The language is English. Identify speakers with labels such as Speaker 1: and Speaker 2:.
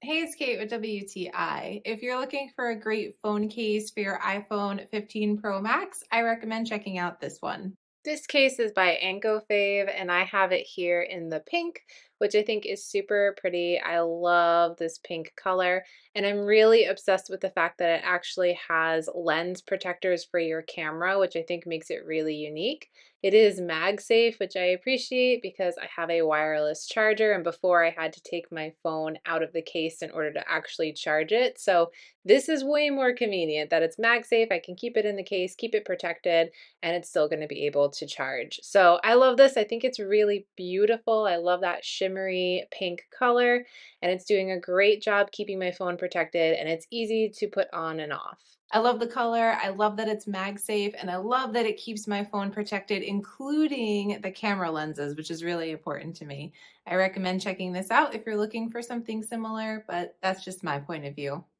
Speaker 1: Hey, it's Kate with WTI. If you're looking for a great phone case for your iPhone 15 Pro Max, I recommend checking out this one.
Speaker 2: This case is by ankofave, and I have it here in the pink, which I think is super pretty. I love this pink color, and I'm really obsessed with the fact that it actually has lens protectors for your camera, which I think makes it really unique. It is MagSafe, which I appreciate because I have a wireless charger, and before I had to take my phone out of the case in order to actually charge it. So this is way more convenient that it's MagSafe. I can keep it in the case, keep it protected, and it's still going to be able to charge. So I love this. I think it's really beautiful. I love that shimmery pink color, and it's doing a great job keeping my phone protected, and it's easy to put on and off.
Speaker 1: I love the color. I love that it's MagSafe, and I love that it keeps my phone protected, including the camera lenses, which is really important to me. I recommend checking this out if you're looking for something similar, but that's just my point of view.